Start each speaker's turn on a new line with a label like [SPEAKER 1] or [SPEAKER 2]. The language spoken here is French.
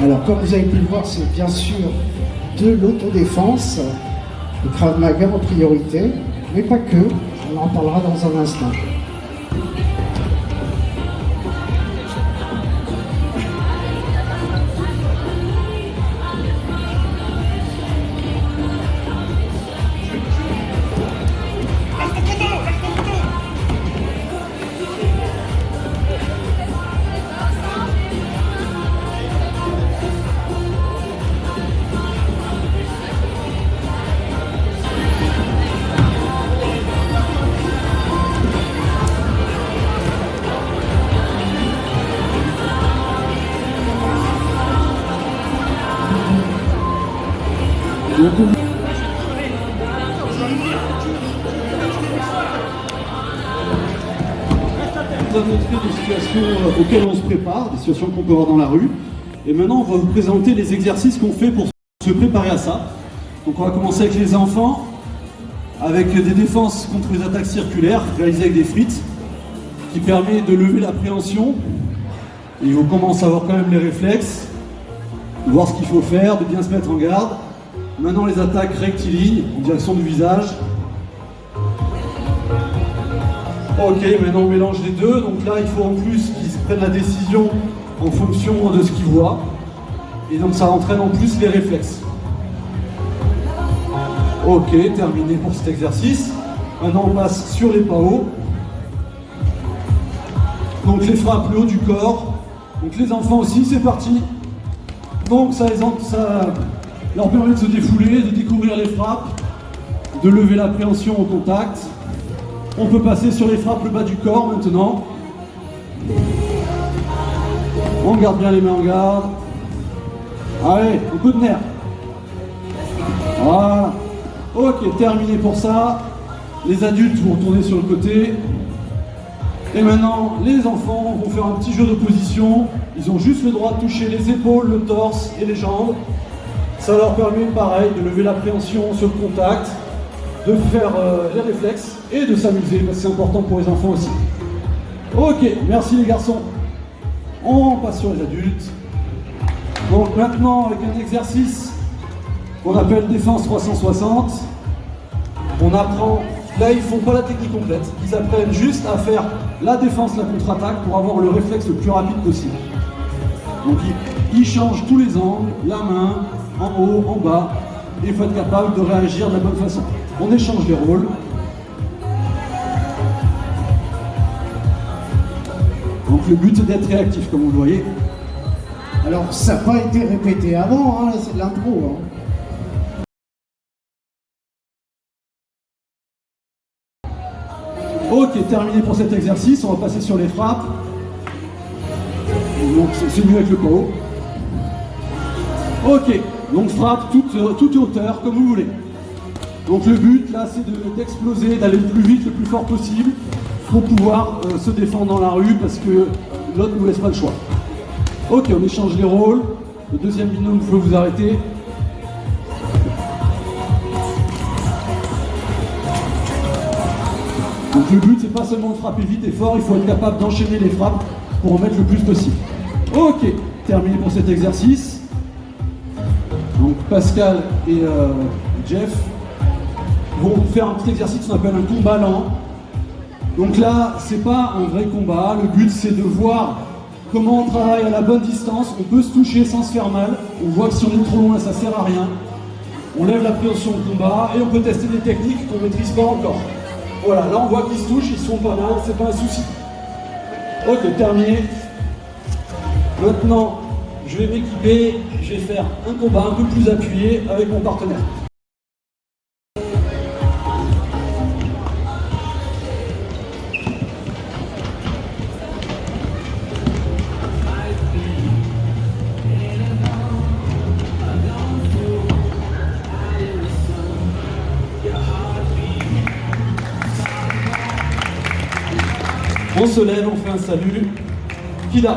[SPEAKER 1] Alors, comme vous avez pu le voir, c'est bien sûr de l'autodéfense, le Krav Maga en priorité, mais pas que, on en parlera dans un instant.
[SPEAKER 2] On va montrer des situations auxquelles on se prépare, des situations qu'on peut voir dans la rue. Et maintenant, on va vous présenter les exercices qu'on fait pour se préparer à ça. Donc on va commencer avec les enfants, avec des défenses contre les attaques circulaires, réalisées avec des frites, qui permet de lever l'appréhension. Et il faut commencer à avoir quand même les réflexes, de voir ce qu'il faut faire, de bien se mettre en garde. Maintenant, les attaques rectilignes, en direction du visage. Ok, maintenant on mélange les deux, donc là il faut en plus qu'ils prennent la décision en fonction de ce qu'ils voient, et donc ça entraîne en plus les réflexes. Ok, terminé pour cet exercice. Maintenant on passe sur les pas hauts. Donc les frappes le haut du corps, donc les enfants aussi, c'est parti. Donc ça leur permet de se défouler, de découvrir les frappes, de lever l'appréhension au contact. On peut passer sur les frappes le bas du corps maintenant. On garde bien les mains en garde. Allez, un peu de nerf. Voilà. Ok, terminé pour ça. Les adultes vont tourner sur le côté. Et maintenant, les enfants vont faire un petit jeu d'opposition. Ils ont juste le droit de toucher les épaules, le torse et les jambes. Ça leur permet, pareil, de lever l'appréhension sur le contact, de faire les réflexes et de s'amuser, parce que c'est important pour les enfants aussi. Ok, merci les garçons. On passe sur les adultes. Donc maintenant, avec un exercice qu'on appelle défense 360, on apprend, là ils font pas la technique complète, ils apprennent juste à faire la défense, la contre-attaque pour avoir le réflexe le plus rapide possible. Donc ils changent tous les angles, la main, en haut, en bas, et il faut être capable de réagir de la bonne façon. On échange les rôles. Donc le but c'est d'être réactif, comme vous le voyez.
[SPEAKER 1] Alors, ça n'a pas été répété avant, hein, c'est de l'intro.
[SPEAKER 2] Ok, terminé pour cet exercice, on va passer sur les frappes. Donc c'est mieux avec le pot. Ok, donc frappe toute hauteur, comme vous voulez. Donc le but là c'est d'exploser, d'aller le plus vite, le plus fort possible pour pouvoir se défendre dans la rue parce que l'autre ne vous laisse pas le choix. Ok, on échange les rôles. Le deuxième binôme, vous pouvez vous arrêter. Donc le but c'est pas seulement de frapper vite et fort, il faut être capable d'enchaîner les frappes pour en mettre le plus possible. Ok, terminé pour cet exercice. Donc Pascal et Jeff vont faire un petit exercice qu'on appelle un combat lent. Donc là, c'est pas un vrai combat, le but c'est de voir comment on travaille à la bonne distance, on peut se toucher sans se faire mal, on voit que si on est trop loin ça sert à rien, on lève l'appréhension au combat et on peut tester des techniques qu'on ne maîtrise pas encore. Voilà, là on voit qu'ils se touchent, ils se font pas mal, c'est pas un souci. Ok, terminé. Maintenant, je vais m'équiper, je vais faire un combat un peu plus appuyé avec mon partenaire. On se lève, on fait un salut. Kida.